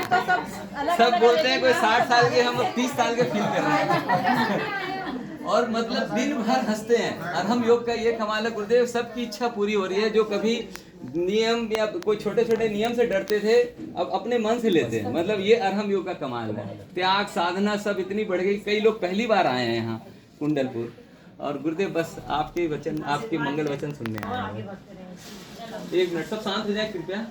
तो सब बोलते हैं कोई 60 साल के, हम 30 साल के फील कर रहे हैं। और मतलब दिन भर हंसते हैं। और हम योग का ये कमाल है गुरुदेव, सबकी इच्छा पूरी हो रही है। जो कभी नियम या कोई छोटे छोटे नियम से डरते थे, अब अपने मन से लेते हैं। मतलब ये अरहम योग का कमाल है। त्याग साधना सब इतनी बढ़ गई। कई लोग पहली बार आए हैं यहाँ कुंडलपुर, और गुरुदेव बस आपके वचन, आपके मंगल वचन सुनने आए हैं। एक मिनट, सब शांत हो जाए कृपया।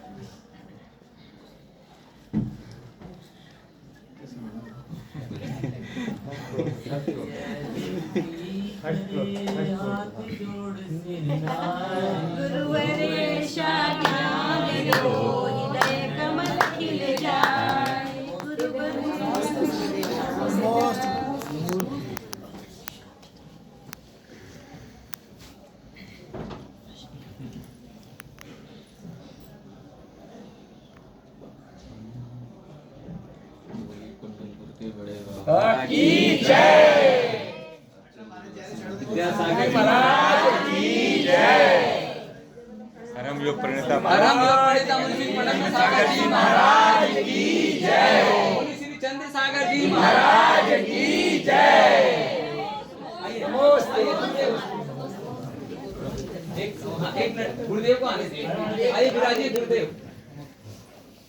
की जय। विद्यासागर महाराज की जय। अरहम योग प्रणेता मुनि श्री सागर जी महाराज की जय। मुनि श्री चंद्र सागर जी महाराज की जय। एक मिनट, गुरुदेव को आने दीजिए। आइए विराजिए गुरुदेव।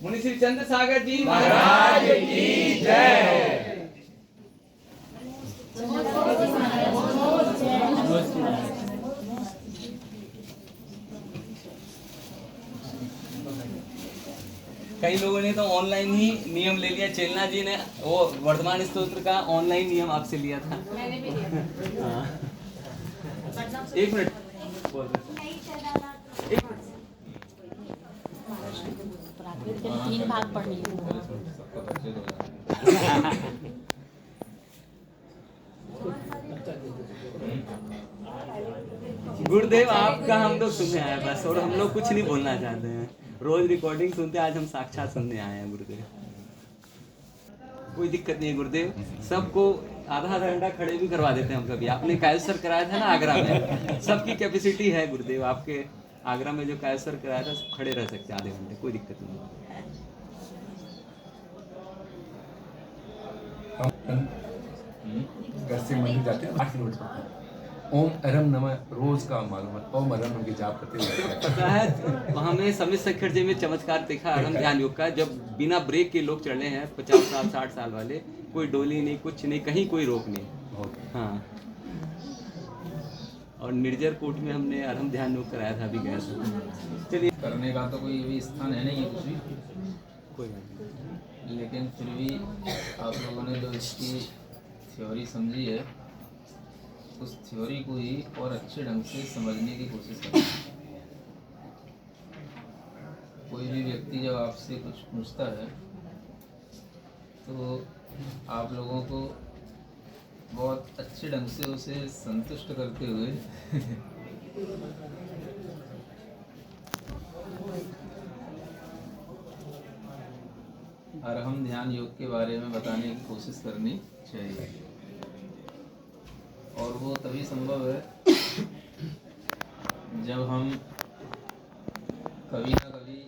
मुनि श्री चंद्र सागर जी महाराज की जय। कई लोगों ने तो ऑनलाइन ही नियम ले लिया। चेलना जी ने वो वर्धमान स्तोत्र का ऑनलाइन नियम आपसे लिया था। मैंने भी लिया। हाँ। एक मिनट, तीन भाग पढ़नी गुरुदेव आपका हम लोग सुनने आए बस, और हम लोग कुछ नहीं बोलना चाहते हैं। रोज रिकॉर्डिंग सुनते, आज हम साक्षात सुनने आए हैं गुरुदेव। कोई दिक्कत नहीं है गुरुदेव, सबको आधा आधा घंटा खड़े भी करवा देते हैं हम कभी। आपने कायसर कराया था ना आगरा में, सबकी कैपेसिटी है गुरुदेव। आपके आगरा में जो कायसर कराया था, सब खड़े रह सकते हैं आधे घंटे, कोई दिक्कत नहीं। घर से मंदिर जाते हैं 8 किलोमीटर पड़ता है। ओम अरहम नमः रोज का मालूम है। ओम अरहम नमः की जाप करते हुए पता है हमें समित सखर जी में चमत्कार देखा अरहम ध्यान योग का। जब बिना ब्रेक के लोग चढ़े हैं 50 साल 60 साल वाले, कोई डोली नहीं, कुछ नहीं, कहीं कोई रोक नहीं। हाँ, और निर्जर कोट में हमने अरहम ध्यान योग कराया था, अभी गया था। चलिए, करने का तो कोई भी स्थान है नहीं है कुछ भी, कोई बात नहीं। लेकिन फिर भी आप लोगों ने जो इसकी थ्योरी समझी है, उस थ्योरी को ही और अच्छे ढंग से समझने की कोशिश करें। कोई भी व्यक्ति जब आपसे कुछ पूछता है तो आप लोगों को बहुत अच्छे ढंग से उसे संतुष्ट करते हुए अरहम ध्यान योग के बारे में बताने की कोशिश करनी चाहिए। और वो तभी संभव है जब हम कभी ना कभी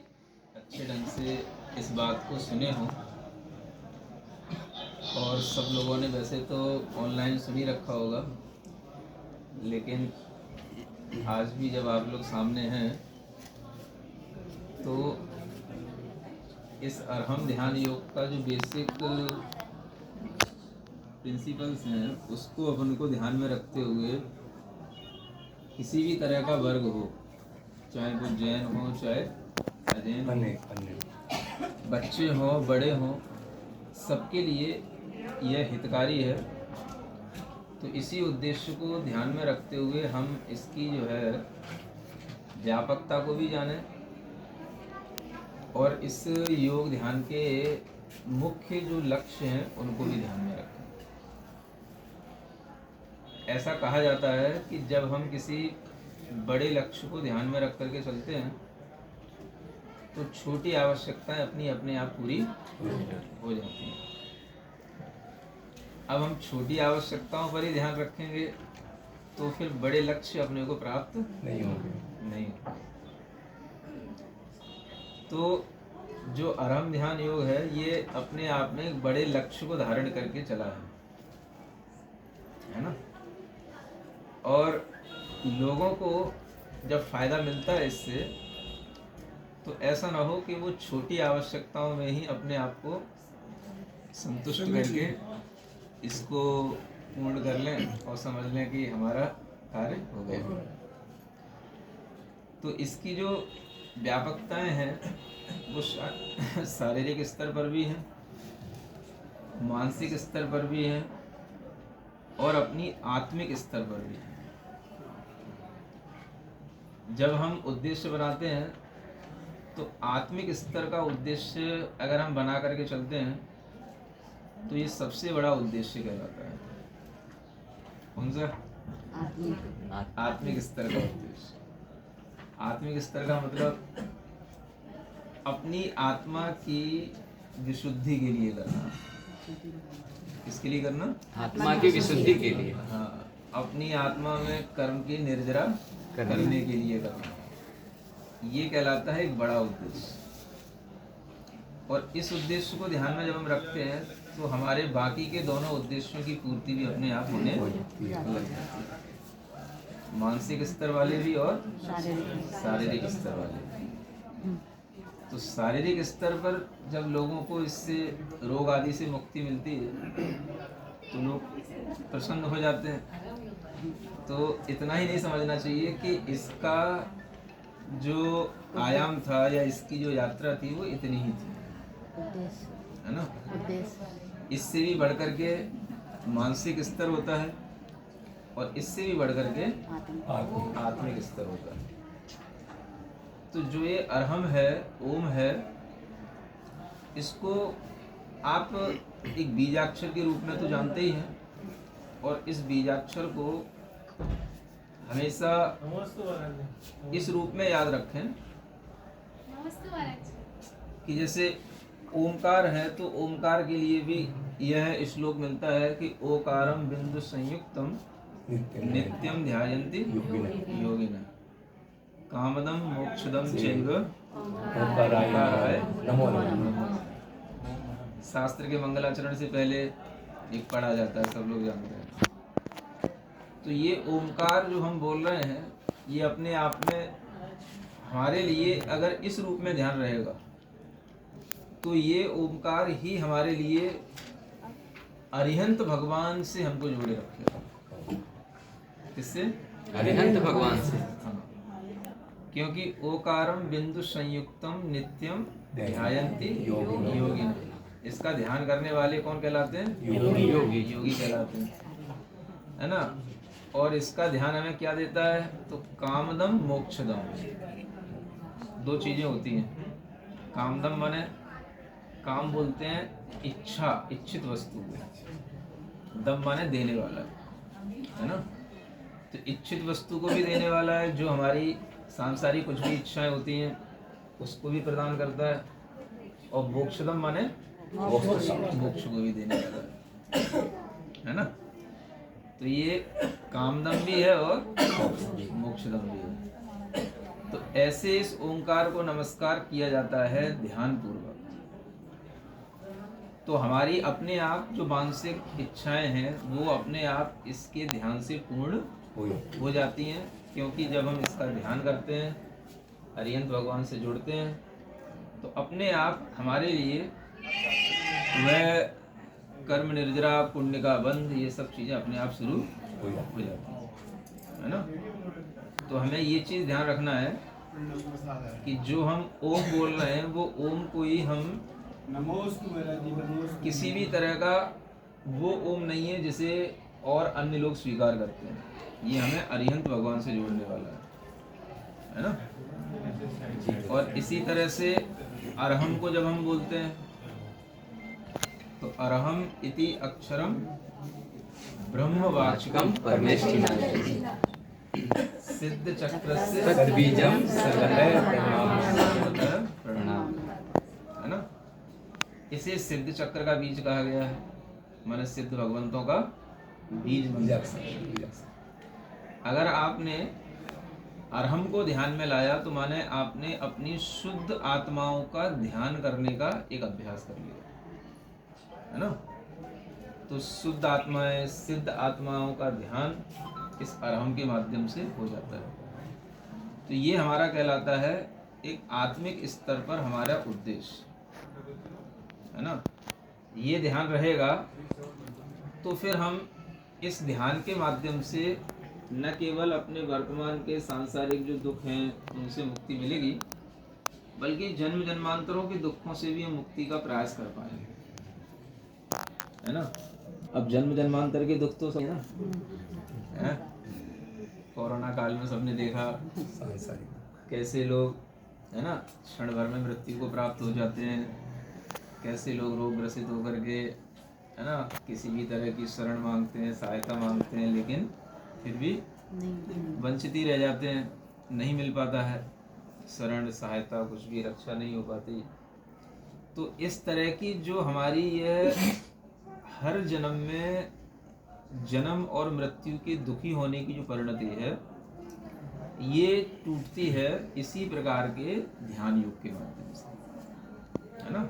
अच्छे ढंग से इस बात को सुने हों। और सब लोगों ने वैसे तो ऑनलाइन सुन ही रखा होगा, लेकिन आज भी जब आप लोग सामने हैं तो इस अरहम ध्यान योग का जो बेसिक प्रिंसिपल्स हैं उसको अपन को ध्यान में रखते हुए किसी भी तरह का वर्ग हो, चाहे वो जैन हो चाहे अजैन हो, बच्चे हों बड़े हों, सबके लिए यह हितकारी है। तो इसी उद्देश्य को ध्यान में रखते हुए हम इसकी जो है व्यापकता को भी जानें और इस योग ध्यान के मुख्य जो लक्ष्य हैं उनको भी ध्यान में रखें। ऐसा कहा जाता है कि जब हम किसी बड़े लक्ष्य को ध्यान में रख करके चलते हैं तो छोटी आवश्यकताएं अपने आप पूरी हो जाती हैं। अब हम छोटी आवश्यकताओं पर ही ध्यान रखेंगे तो फिर बड़े लक्ष्य अपने को प्राप्त नहीं होंगे। तो जो अरहम ध्यान योग है ये अपने आप में एक बड़े लक्ष्य को धारण करके चला है ना। और लोगों को जब फायदा मिलता है इससे, तो ऐसा ना हो कि वो छोटी आवश्यकताओं में ही अपने आप को संतुष्ट करके इसको पूर्ण कर लें और समझ लें कि हमारा कार्य हो गया। तो इसकी जो व्यापकताएं हैं वो शारीरिक स्तर पर भी हैं, मानसिक स्तर पर भी हैं और अपनी आत्मिक स्तर पर भी हैं। जब हम उद्देश्य बनाते हैं तो आत्मिक स्तर का उद्देश्य अगर हम बना करके चलते हैं तो ये सबसे बड़ा उद्देश्य कहलाता है। कौन सा? आत्मिक स्तर का उद्देश्य। आत्मिक स्तर का मतलब अपनी आत्मा की विशुद्धि के लिए करना। किसके लिए करना? आत्मा की विशुद्धि के लिए। हाँ, अपनी आत्मा में कर्म की निर्जरा करने के लिए करना, ये कहलाता है एक बड़ा उद्देश्य। और इस उद्देश्य को ध्यान में जब हम रखते हैं तो हमारे बाकी के दोनों उद्देश्यों की पूर्ति भी अपने आप होने लग जाती है, मानसिक स्तर वाले भी और शारीरिक स्तर वाले भी। तो शारीरिक स्तर पर जब लोगों को इससे रोग आदि से मुक्ति मिलती है तो लोग प्रसन्न हो जाते हैं। तो इतना ही नहीं समझना चाहिए कि इसका जो आयाम था या इसकी जो यात्रा थी वो इतनी ही थी, है ना। इससे भी बढ़कर के मानसिक स्तर होता है और इससे भी बढ़कर के आत्मिक स्तर होता है। तो जो ये अरहम है, ओम है, इसको आप एक बीजाक्षर के रूप में तो जानते ही हैं। और इस बीजाक्षर को हमेशा इस रूप में याद रखें कि जैसे ओमकार है तो ओमकार के लिए भी यह श्लोक मिलता है कि ओकारम बिंदु संयुक्तम नित्यम ध्यायन्ति योगिनः कामदम मोक्षदम चैव ओंकाराय नमो नमः। शास्त्र के मंगलाचरण से पहले एक पढ़ा जाता है, सब लोग जानते हैं। तो ये ओमकार जो हम बोल रहे हैं ये अपने आप में हमारे लिए अगर इस रूप में ध्यान रहेगा तो ये ओमकार ही हमारे लिए अरिहंत भगवान से हमको जोड़े रखेगा। किससे? अरिहंत भगवान से। हाँ, क्योंकि ओकारम बिंदु संयुक्तम नित्यम ध्यायन्ति योगिनः। इसका ध्यान करने वाले कौन कहलाते हैं? योगी कहलाते हैं, है ना। और इसका ध्यान हमें क्या देता है? तो कामदम मोक्षदम, दो चीजें होती हैं। कामदम माने, काम बोलते हैं इच्छा, इच्छित वस्तु को। दम माने देने वाला, है ना। तो इच्छित वस्तु को भी देने वाला है, जो हमारी सांसारिक कुछ भी इच्छाएं होती हैं उसको भी प्रदान करता है। और मोक्षदम माने मोक्ष को भी देने वाला है ना। तो ये कामदम भी है और मोक्षदम भी है। तो ऐसे इस ओंकार को नमस्कार किया जाता है ध्यान पूर्वक। तो हमारी अपने आप जो मानसिक इच्छाएं हैं वो अपने आप इसके ध्यान से पूर्ण हो जाती हैं। क्योंकि जब हम इसका ध्यान करते हैं, अरिहंत भगवान से जुड़ते हैं, तो अपने आप हमारे लिए वह कर्म निर्जरा, पुण्य का बंध, ये सब चीज़ें अपने आप शुरू हो जाती हैं, है ना। तो हमें ये चीज़ ध्यान रखना है कि जो हम ओम बोल रहे हैं वो ओम को ही हम किसी भी तरह का वो ओम नहीं है जिसे और अन्य लोग स्वीकार करते हैं। ये हमें अरिहंत भगवान से जोड़ने वाला है ना। और इसी तरह से अरहम को जब हम बोलते हैं तो अरहम इति अक्षरम ब्रह्मवाचकम परमेष्ठिनः सिद्ध चक्रस्य तद्बीजम प्रणाम, है ना। इसे सिद्ध चक्र का बीज कहा गया है, माने सिद्ध भगवंतों का बीज बन जाता है। अगर आपने अरहम को ध्यान में लाया तो माने आपने अपनी शुद्ध आत्माओं का ध्यान करने का एक अभ्यास कर लिया, है ना। तो शुद्ध आत्माएं, सिद्ध आत्माओं का ध्यान इस अरहम के माध्यम से हो जाता है। तो ये हमारा कहलाता है एक आत्मिक स्तर पर हमारा उद्देश्य, है ना। ये ध्यान रहेगा तो फिर हम इस ध्यान के माध्यम से न केवल अपने वर्तमान के सांसारिक जो दुख हैं उनसे मुक्ति मिलेगी, बल्कि जन्म जन्मांतरों के दुखों से भी हम मुक्ति का प्रयास कर पाएंगे, है ना। अब जन्म जन्मांतर के दुख तो सब है ना, है? कोरोना काल में सबने देखा कैसे लोग, है ना, क्षण भर में मृत्यु को प्राप्त हो जाते हैं, कैसे लोग रोग ग्रसित होकर के, है ना, किसी भी तरह की शरण मांगते हैं, सहायता मांगते हैं, लेकिन फिर भी वंचित ही रह जाते हैं, नहीं मिल पाता है शरण, सहायता, कुछ भी रक्षा नहीं हो पाती। तो इस तरह की जो हमारी ये हर जन्म में जन्म और मृत्यु के दुखी होने की जो परिणति है, ये टूटती है इसी प्रकार के ध्यान योग के माध्यम से, है ना।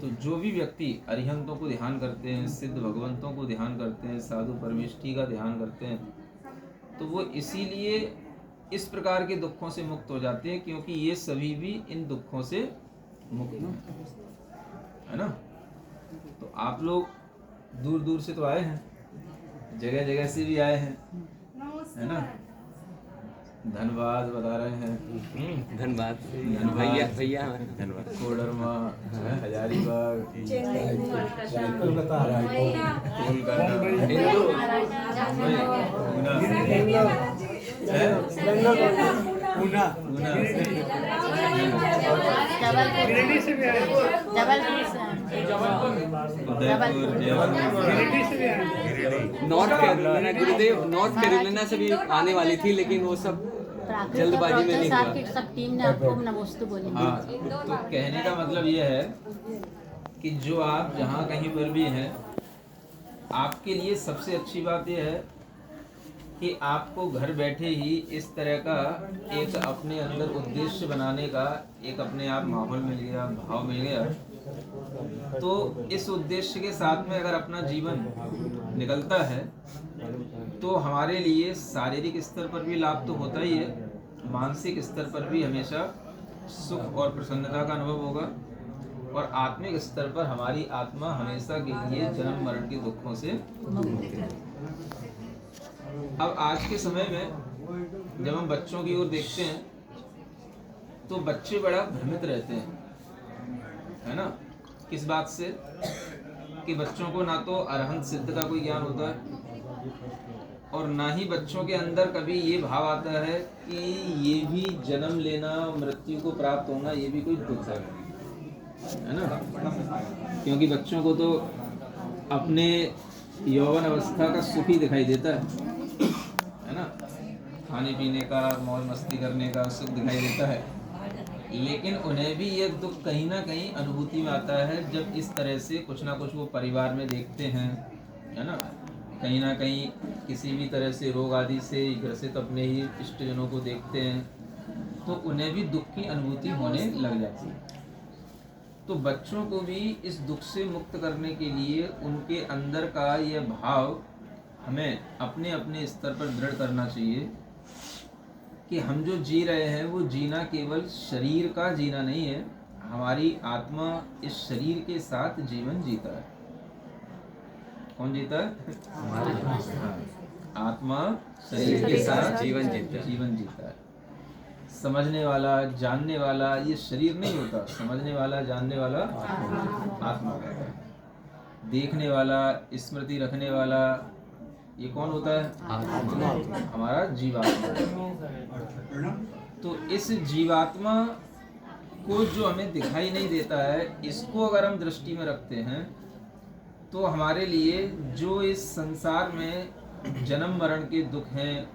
तो जो भी व्यक्ति अरिहंतों को ध्यान करते हैं, सिद्ध भगवंतों को ध्यान करते हैं, साधु परमेष्ठी का ध्यान करते हैं, तो वो इसीलिए इस प्रकार के दुखों से मुक्त हो जाते हैं, क्योंकि ये सभी भी इन दुखों से मुक्त हैं, है ना। तो आप लोग दूर दूर से तो आए हैं, जगह जगह से भी आए हैं, है ना। धनबाद बता रहे हैं, धन्यवाद भैया, भैया धन्यवाद। कोडरमा, हजारीबाग, कोलकाता, नॉर्थ कैरोलिना, गुरुदेव नॉर्थ कैरोलिना से भी आने वाली थी, लेकिन वो सब जल्दबाजी में नहीं हुआ। सब टीम ने आपको नमस्ते बोली। हाँ, तो कहने का मतलब ये है कि जो आप जहाँ कहीं पर भी हैं, आपके लिए सबसे अच्छी बात यह है कि आपको घर बैठे ही इस तरह का एक अपने अंदर उद्देश्य बनाने का एक अपने आप माहौल मिल गया, भाव मिल गया। तो इस उद्देश्य के साथ में अगर अपना जीवन निकलता है तो हमारे लिए शारीरिक स्तर पर भी लाभ तो होता ही है, मानसिक स्तर पर भी हमेशा सुख और प्रसन्नता का अनुभव होगा, और आत्मिक स्तर पर हमारी आत्मा हमेशा के लिए जन्म मरण के दुखों से मुक्त है। अब आज के समय में जब हम बच्चों की ओर देखते हैं तो बच्चे बड़ा भ्रमित रहते हैं, है ना। किस बात से कि बच्चों को ना तो अरहंत सिद्ध का कोई ज्ञान होता है, और ना ही बच्चों के अंदर कभी ये भाव आता है कि ये भी जन्म लेना, मृत्यु को प्राप्त होना, ये भी कोई दुख है ना। क्योंकि बच्चों को तो अपने यौवन अवस्था का सुख ही दिखाई देता है ना, खाने पीने का, मौज मस्ती करने का सुख दिखाई देता है, लेकिन उन्हें भी ये दुख कहीं ना कहीं अनुभूति में आता है जब इस तरह से कुछ ना कुछ वो परिवार में देखते हैं, है ना। कहीं ना कहीं किसी भी तरह से रोग आदि से ग्रसित अपने ही इष्टजनों को देखते हैं, तो उन्हें भी दुख की अनुभूति होने लग जाती है। तो बच्चों को भी इस दुख से मुक्त करने के लिए उनके अंदर का यह भाव हमें अपने अपने स्तर पर दृढ़ करना चाहिए कि हम जो जी रहे हैं वो जीना केवल शरीर का जीना नहीं है, हमारी आत्मा इस शरीर के साथ जीवन जीता है। कौन जीता है? आत्मा शरीर के साथ जीवन जीता है। समझने वाला, जानने वाला ये शरीर नहीं होता, समझने वाला, जानने वाला आत्मा होता है। देखने वाला, स्मृति रखने वाला, ये कौन होता है? आत्मा, हमारा जीवात्मा। तो इस जीवात्मा को जो हमें दिखाई नहीं देता है, इसको अगर हम दृष्टि में रखते हैं तो हमारे लिए जो इस संसार में जन्म मरण के दुख हैं,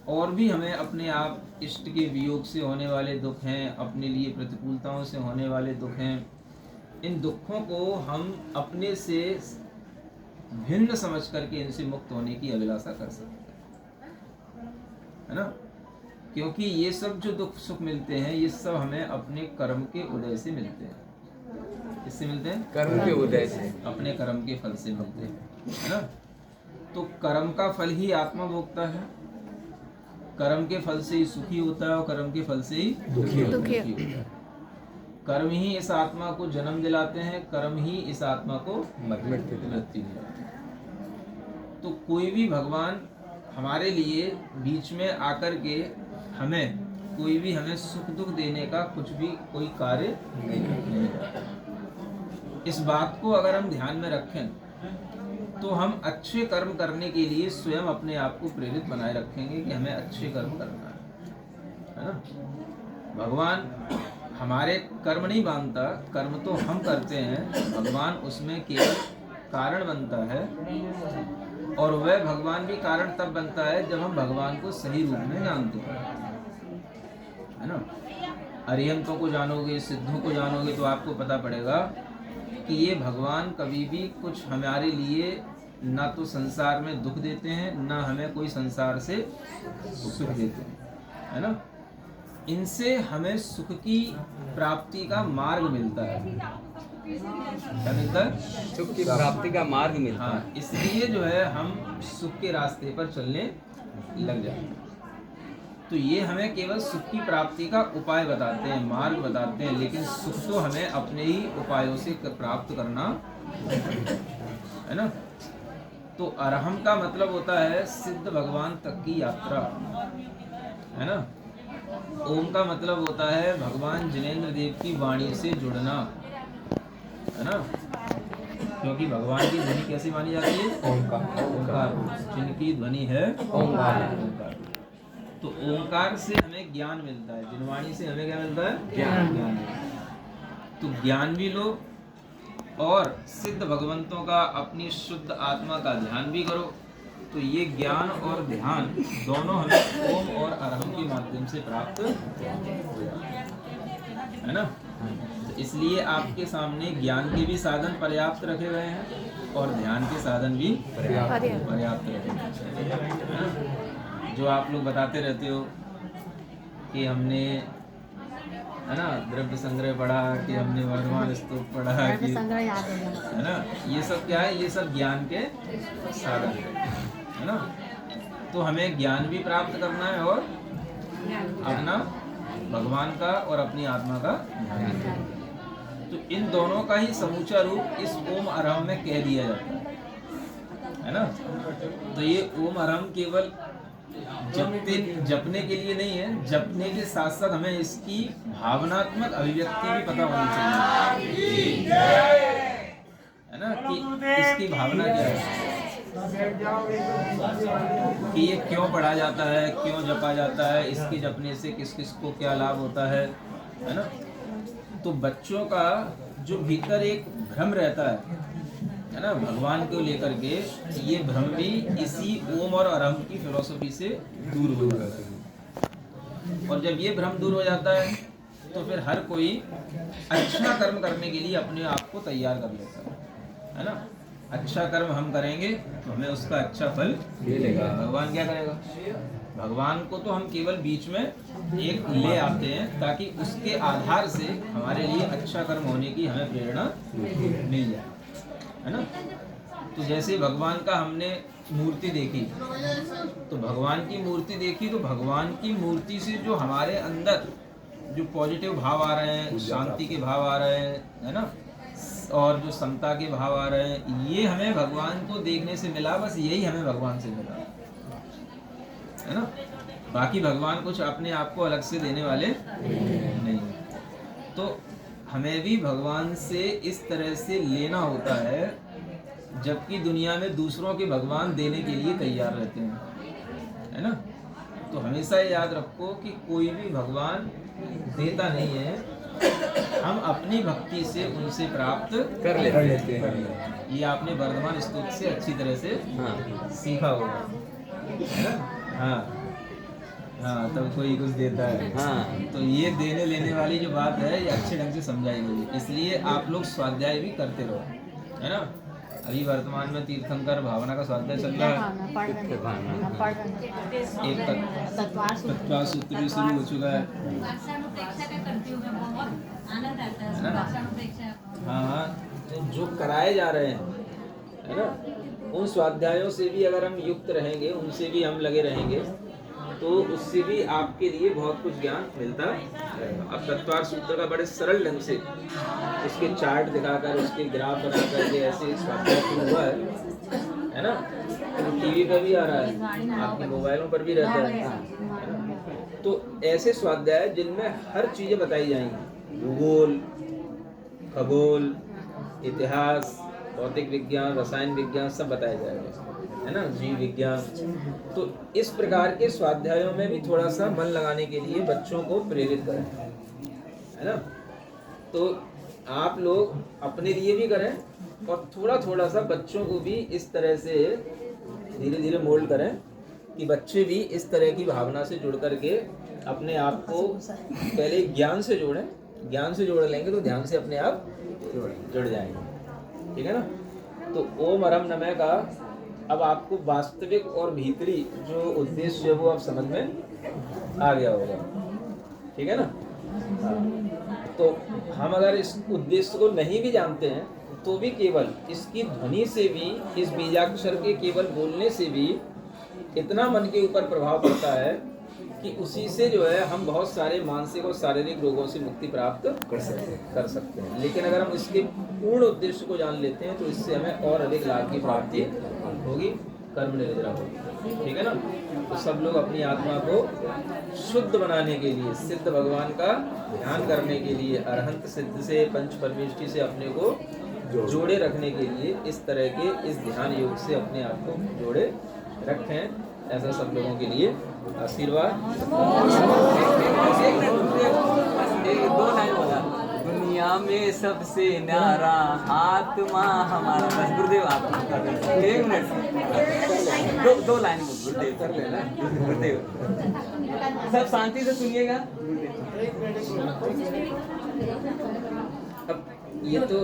और भी हमें अपने आप इष्ट के वियोग से होने वाले दुख हैं, अपने लिए प्रतिकूलताओं से होने वाले दुख हैं, इन दुखों को हम अपने से भिन्न समझ करके इनसे मुक्त होने की अभिलाषा कर सकते हैं, है ना। क्योंकि ये सब जो दुख सुख मिलते हैं ये सब हमें अपने कर्म के उदय से मिलते हैं। किससे मिलते हैं? कर्म के उदय से, अपने कर्म के फल से मिलते हैं, है ना। तो कर्म का फल ही आत्मा भोगता है, कर्म के फल से ही सुखी होता है और कर्म के फल से ही दुखी होता है। कर्म ही इस आत्मा को जन्म दिलाते हैं, कर्म ही इस आत्मा को मृत्यु दिलाते हैं। तो कोई भी भगवान हमारे लिए बीच में आकर के हमें कोई भी हमें सुख दुख देने का कुछ भी कोई कार्य नहीं करता। इस बात को अगर हम ध्यान में रखें तो हम अच्छे कर्म करने के लिए स्वयं अपने आप को प्रेरित बनाए रखेंगे कि हमें अच्छे कर्म करना है ना। भगवान हमारे कर्म नहीं बांधता, कर्म तो हम करते हैं, भगवान उसमें केवल कारण बनता है। और वह भगवान भी कारण तब बनता है जब हम भगवान को सही रूप में जानते हैं, है ना। अरिहंतों को जानोगे, सिद्धों को जानोगे तो आपको पता पड़ेगा कि ये भगवान कभी भी कुछ हमारे लिए ना तो संसार में दुख देते हैं, ना हमें कोई संसार से सुख देते हैं, है ना। इनसे हमें सुख की प्राप्ति का मार्ग मिलता है। क्या मिलता है? सुख की प्राप्ति का मार्ग मिलता है। हाँ, इसलिए जो है हम सुख के रास्ते पर चलने लग जाते हैं। तो ये हमें केवल सुख की प्राप्ति का उपाय बताते हैं, मार्ग बताते हैं, लेकिन सुख तो हमें अपने ही उपायों से प्राप्त करना है ना। तो अरहम का मतलब होता है सिद्ध भगवान तक की यात्रा, है ना। ओम का मतलब होता है भगवान जिनेंद्र देव की वाणी से जुड़ना, है ना। क्योंकि भगवान की ध्वनि कैसी मानी जाती है? ओंकार, जिनकी ध्वनि है ओंकार। तो ओंकार से हमें ज्ञान मिलता है, जिनवाणी से हमें क्या मिलता है? ज्ञान। तो ज्ञान भी लो और सिद्ध भगवंतों का अपनी शुद्ध आत्मा का ध्यान भी करो। तो ये ज्ञान और ध्यान दोनों हमें ओम और अरहम के माध्यम से प्राप्त है ना। तो इसलिए आपके सामने ज्ञान के भी साधन पर्याप्त रखे गए हैं और ध्यान के साधन भी पर्याप्त रखे गए हैं। जो आप लोग बताते रहते हो कि हमने, है ना, द्रव्य संग्रह पढ़ा, कि हमने वर्धमान स्तूप पढ़ा, कि है ना, ये सब क्या है? ये सब ज्ञान के साधन है ना। तो हमें ज्ञान भी प्राप्त करना है और अपना भगवान का और अपनी आत्मा का ध्यान। तो इन दोनों का ही समूचा रूप इस ओम अरहम में कह दिया जाता है ना। तो ये ओम अरहम केवल जपने के लिए नहीं है, जपने के साथ साथ हमें इसकी भावनात्मक अभिव्यक्ति भी पता होनी चाहिए, है ना, कि इसकी भावना क्या है, कि ये क्यों पढ़ा जाता है, क्यों जपा जाता है, इसके जपने से किस किस को क्या लाभ होता है ना। तो बच्चों का जो भीतर एक भ्रम रहता है ना, भगवान को लेकर के, ये भ्रम भी इसी ओम और अरहम की फिलॉसफी से दूर हो जाता है। और जब ये भ्रम दूर हो जाता है तो फिर हर कोई अच्छा कर्म करने के लिए अपने आप को तैयार कर लेता है ना। अच्छा कर्म हम करेंगे तो हमें उसका अच्छा फल मिलेगा। भगवान क्या करेगा? भगवान को तो हम केवल बीच में एक ले आते हैं ताकि उसके आधार से हमारे लिए अच्छा कर्म होने की हमें प्रेरणा मिल जाए, है ना। तो जैसे भगवान का हमने मूर्ति देखी, तो भगवान की मूर्ति देखी, तो भगवान की मूर्ति से जो हमारे अंदर जो पॉजिटिव भाव आ रहे हैं, शांति के भाव आ रहे हैं, है ना, और जो समता के भाव आ रहे हैं, ये हमें भगवान को देखने से मिला। बस यही हमें भगवान से मिला, है ना। बाकी भगवान कुछ अपने आप को अलग से देने वाले नहीं। तो हमें भी भगवान से इस तरह से लेना होता है, जबकि दुनिया में दूसरों के भगवान देने के लिए तैयार रहते हैं, है ना। तो हमेशा याद रखो कि कोई भी भगवान देता नहीं है, हम अपनी भक्ति से उनसे प्राप्त कर लेते हैं। ये आपने वर्धमान स्तुति से अच्छी तरह से सीखा होगा, है ना। हाँ, तब कोई कुछ देता है। तो ये देने लेने वाली जो बात है, ये अच्छे ढंग से समझाई गई है। इसलिए आप लोग स्वाध्याय भी करते रहो, है ना। अभी वर्तमान में तीर्थंकर भावना का स्वाध्याय चल रहा है। हाँ, पढ़ रहे हैं, हम पढ़ रहे हैं। एक तत्वार सूत्र। तत्व सूत्र भी शुरू हो चुका है। है ना? हाँ हाँ, तो जो कराए जा रहे हैं, है ना, उन स्वाध्यायों से भी अगर हम युक्त रहेंगे, उनसे भी हम लगे रहेंगे, तो उससे भी आपके लिए बहुत कुछ ज्ञान मिलता रहेगा। अब तत्वार सूत्र का बड़े सरल ढंग से उसके चार्ट दिखाकर, उसके ग्राफ बना करके ऐसे स्वाध्याय शुरू हुआ है ना, तो टीवी पे भी आ रहा है, आपके मोबाइलों पर भी रहता है। तो ऐसे स्वाध्याय जिनमें हर चीजें बताई जाएंगी, भूगोल, खगोल, इतिहास, भौतिक विज्ञान, रसायन विज्ञान, सब बताया जाएगा, है ना, जीव विज्ञान। तो इस प्रकार के स्वाध्यायों में भी थोड़ा सा मन लगाने के लिए बच्चों को प्रेरित करें, है ना। तो आप लोग अपने लिए भी करें और थोड़ा थोड़ा सा बच्चों को भी इस तरह से धीरे धीरे मोल्ड करें कि बच्चे भी इस तरह की भावना से जुड़ करके अपने आप को पहले ज्ञान से जोड़ें। ज्ञान से जोड़ लेंगे तो ध्यान से अपने आप जुड़ जाएंगे, ठीक है ना। तो ओम अरम नमः का अब आपको वास्तविक और भीतरी जो उद्देश्य है वो अब समझ में आ गया होगा, ठीक है ना। तो हम अगर इस उद्देश्य को नहीं भी जानते हैं तो भी केवल इसकी ध्वनि से भी, इस बीजाक्षर के केवल बोलने से भी इतना मन के ऊपर प्रभाव पड़ता है कि उसी से जो है हम बहुत सारे मानसिक और शारीरिक रोगों से मुक्ति प्राप्त कर सकते हैं। लेकिन अगर हम इसके पूर्ण उद्देश्य को जान लेते हैं तो इससे हमें और अधिक लाभ की प्राप्ति होगी, कर्म निरंतर होगी, ठीक है ना। तो सब लोग अपनी आत्मा को शुद्ध बनाने के लिए, सिद्ध भगवान का ध्यान करने के लिए, अरहंत सिद्ध से, पंच परमेष्टि से अपने को जोड़े रखने के लिए इस तरह के इस ध्यान योग से अपने आप को जोड़े रखें। ऐसा सब लोगों के लिए आशीर्वाद। एक दो लाइन बोला, दुनिया में सबसे न्यारा आत्मा हमारा। बस गुरुदेव आप एक मिनट, दो लाइन बोल गुरुदेव कर लेना। गुरुदेव सब शांति से सुनिएगा। अब ये तो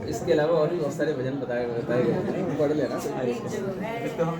इसके अलावा और भी बहुत सारे भजन बताए गए, पढ़ लेना। तो हम